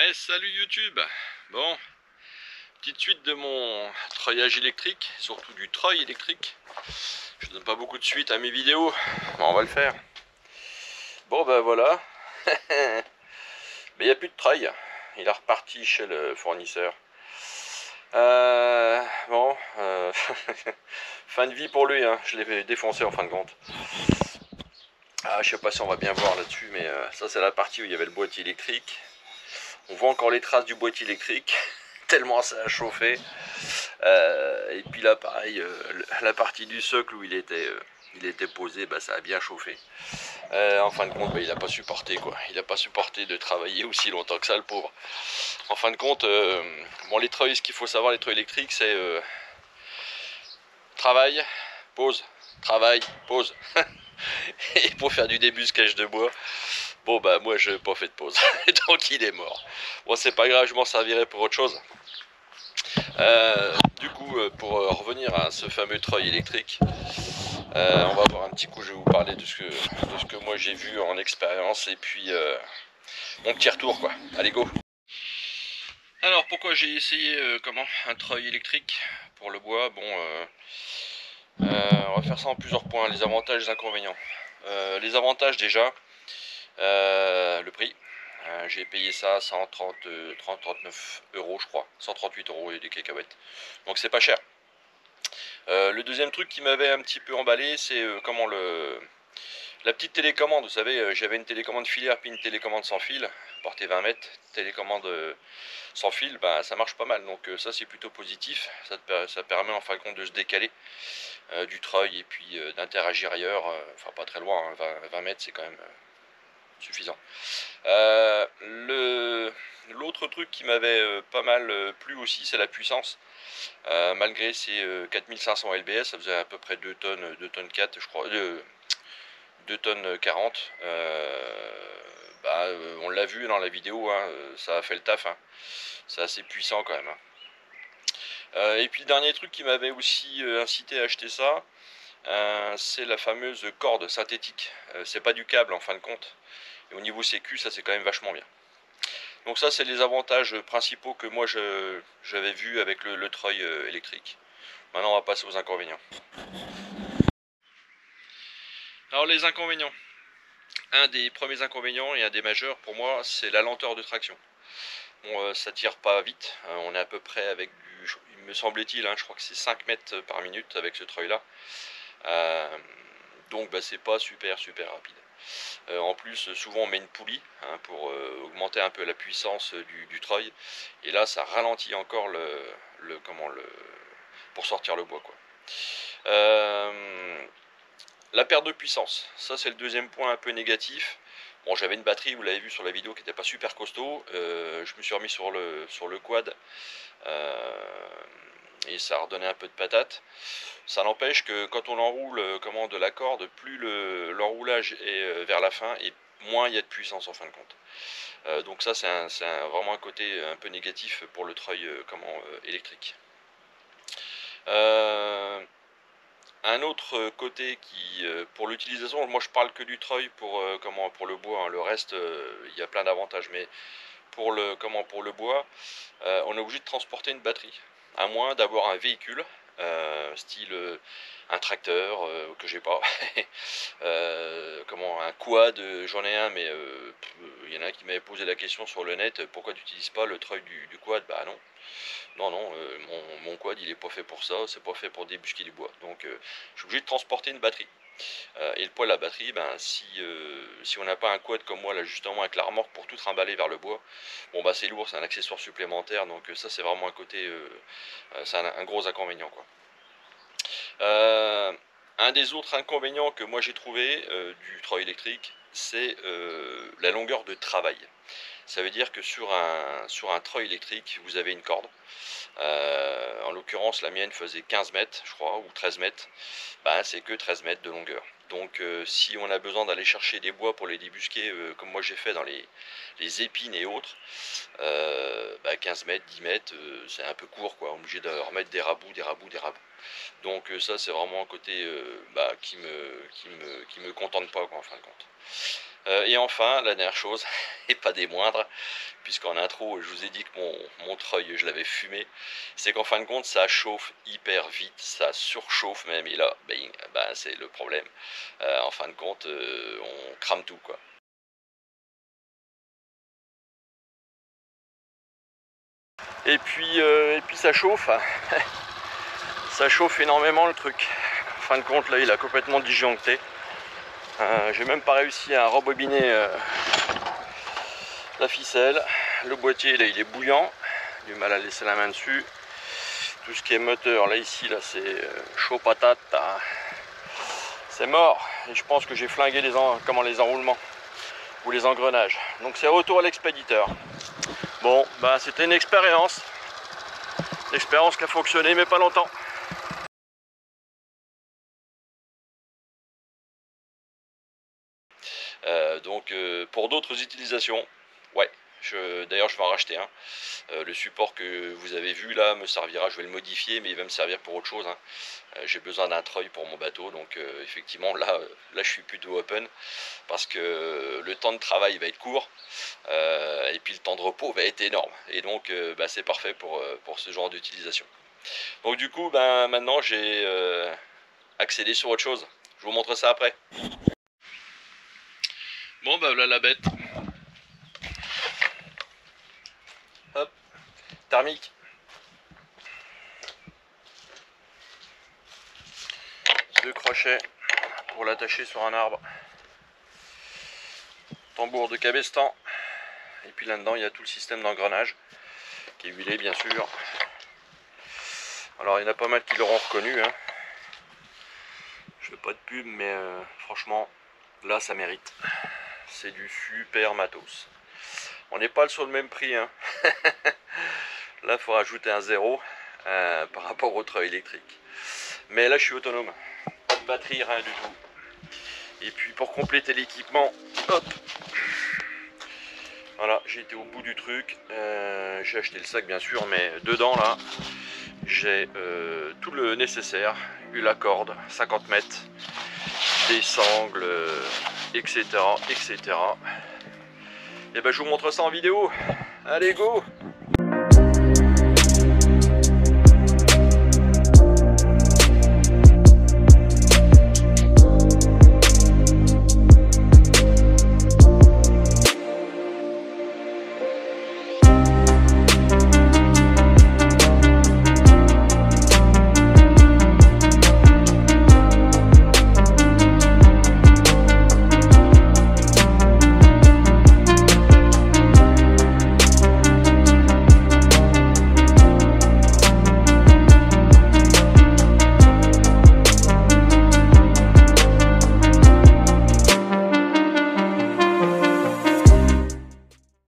Ouais, salut YouTube. Bon, petite suite de mon treuillage électrique, surtout du treuil électrique. Je donne pas beaucoup de suite à mes vidéos, mais on va le faire. Bon ben voilà, mais il n'y a plus de treuil. Il est reparti chez le fournisseur. Bon, fin de vie pour lui, hein. Je l'ai défoncé en fin de compte. Ah, je sais pas si on va bien voir là-dessus, mais ça c'est la partie où il y avait le boîtier électrique. On voit encore les traces du boîtier électrique, tellement ça a chauffé. Et puis là, pareil, la partie du socle où il était posé, bah, ça a bien chauffé. En fin de compte, bah, il n'a pas supporté quoi. Il n'a pas supporté de travailler aussi longtemps que ça, le pauvre. En fin de compte, bon, les treuils, ce qu'il faut savoir, les treuils électriques, c'est travail, pause, travail, pause. Et pour faire du débusquage de bois, bon bah moi je n'ai pas fait de pause, donc il est mort. Bon, c'est pas grave, je m'en servirai pour autre chose. Du coup, pour revenir à ce fameux treuil électrique, on va voir un petit coup, je vais vous parler de ce que moi j'ai vu en expérience et puis mon petit retour quoi. Allez go. Alors pourquoi j'ai essayé un treuil électrique pour le bois. Bon, on va faire ça en plusieurs points, les avantages et les inconvénients. Les avantages déjà, le prix. J'ai payé ça 139 euros je crois, 138 euros et des cacahuètes. Donc c'est pas cher. Le deuxième truc qui m'avait un petit peu emballé, c'est la petite télécommande. Vous savez, j'avais une télécommande filaire puis une télécommande sans fil, portée 20 mètres. Télécommande sans fil, bah, ça marche pas mal. Donc ça c'est plutôt positif. Ça permet en fin de compte de se décaler du treuil et puis d'interagir ailleurs. Enfin pas très loin, hein, 20 mètres c'est quand même suffisant. L'autre truc qui m'avait pas mal plu aussi, c'est la puissance. Malgré ces 4500 lbs, ça faisait à peu près 2 tonnes 4, je crois, 2 tonnes 40. On l'a vu dans la vidéo, hein, ça a fait le taf. Hein. C'est assez puissant quand même. Hein. Et puis le dernier truc qui m'avait aussi incité à acheter ça, c'est la fameuse corde synthétique. C'est pas du câble en fin de compte. Et au niveau sécu, ça c'est quand même vachement bien. Donc ça c'est les avantages principaux que moi j'avais vu avec le treuil électrique. Maintenant on va passer aux inconvénients. Alors les inconvénients. Un des premiers inconvénients et un des majeurs pour moi, c'est la lenteur de traction. Bon, ça tire pas vite. On est à peu près avec du, il me semblait-il, hein, je crois que c'est 5 mètres par minute avec ce treuil là. Donc bah, c'est pas super rapide. En plus, souvent on met une poulie hein, pour augmenter un peu la puissance du treuil. Et là, ça ralentit encore pour sortir le bois quoi. La perte de puissance, ça c'est le deuxième point un peu négatif. Bon, j'avais une batterie, vous l'avez vu sur la vidéo, qui n'était pas super costaud. Je me suis remis sur le quad et ça a redonné un peu de patate. Ça n'empêche que quand on enroule de la corde, plus l'enroulage est vers la fin et moins il y a de puissance en fin de compte. Donc ça c'est vraiment un côté un peu négatif pour le treuil électrique. Un autre côté qui, pour l'utilisation, moi je parle que du treuil pour le bois, hein. Le reste, il y a plein d'avantages, mais pour le bois, on est obligé de transporter une batterie, à moins d'avoir un véhicule, style un tracteur que j'ai pas, un quad, j'en ai un, mais il y en a un qui m'avait posé la question sur le net, pourquoi tu n'utilises pas le treuil du quad? Bah non. Non, mon quad il est pas fait pour ça, c'est pas fait pour débusquer du bois. Donc je suis obligé de transporter une batterie. Et le poids de la batterie, ben, si on n'a pas un quad comme moi là justement avec la remorque pour tout trimballer vers le bois, bon bah c'est lourd, c'est un accessoire supplémentaire, donc ça c'est vraiment un côté, c'est un gros inconvénient quoi. Un des autres inconvénients que moi j'ai trouvé du treuil électrique, c'est la longueur de travail. Ça veut dire que sur un treuil électrique, vous avez une corde. En l'occurrence, la mienne faisait 15 mètres, je crois, ou 13 mètres. Bah, c'est que 13 mètres de longueur. Donc, si on a besoin d'aller chercher des bois pour les débusquer, comme moi j'ai fait dans les épines et autres, 15 mètres, 10 mètres, c'est un peu court, quoi. On est obligé de remettre des rabous. Donc, ça, c'est vraiment un côté qui me contente pas, quoi, en fin de compte. Et enfin, la dernière chose, et pas des moindres, puisqu'en intro je vous ai dit que mon treuil je l'avais fumé, c'est qu'en fin de compte ça chauffe hyper vite, ça surchauffe même, et là ben, c'est le problème. En fin de compte on crame tout quoi. Et puis ça chauffe, ça chauffe énormément le truc. En fin de compte là il a complètement disjoncté. J'ai même pas réussi à rembobiner la ficelle. Le boîtier là il est bouillant, du mal à laisser la main dessus. Tout ce qui est moteur là ici là c'est chaud patate, c'est mort. Et je pense que j'ai flingué les enroulements ou les engrenages. Donc c'est retour à l'expéditeur. Bon bah c'était une expérience qui a fonctionné mais pas longtemps. Donc pour d'autres utilisations, ouais, d'ailleurs je vais en racheter un. Le support que vous avez vu là me servira, je vais le modifier, mais il va me servir pour autre chose, hein. J'ai besoin d'un treuil pour mon bateau, donc effectivement là je suis plutôt open, parce que le temps de travail va être court, et puis le temps de repos va être énorme, et donc bah, c'est parfait pour ce genre d'utilisation. Donc du coup ben, maintenant j'ai accédé sur autre chose, je vous montre ça après. Bon bah voilà la bête. Hop, thermique. Deux crochets pour l'attacher sur un arbre. Tambour de cabestan. Et puis là-dedans il y a tout le système d'engrenage qui est huilé bien sûr. Alors il y en a pas mal qui l'auront reconnu, hein. Je fais pas de pub mais franchement là ça mérite. C'est du super matos. On n'est pas sur le même prix, hein. Là il faut rajouter un zéro par rapport au treuil électrique. Mais là je suis autonome. Pas de batterie, rien du tout. Et puis pour compléter l'équipement, hop, voilà, j'ai été au bout du truc. J'ai acheté le sac bien sûr, mais dedans là j'ai tout le nécessaire. Eu la corde 50 mètres, des sangles, etc., etc. Et ben je vous montre ça en vidéo. Allez go!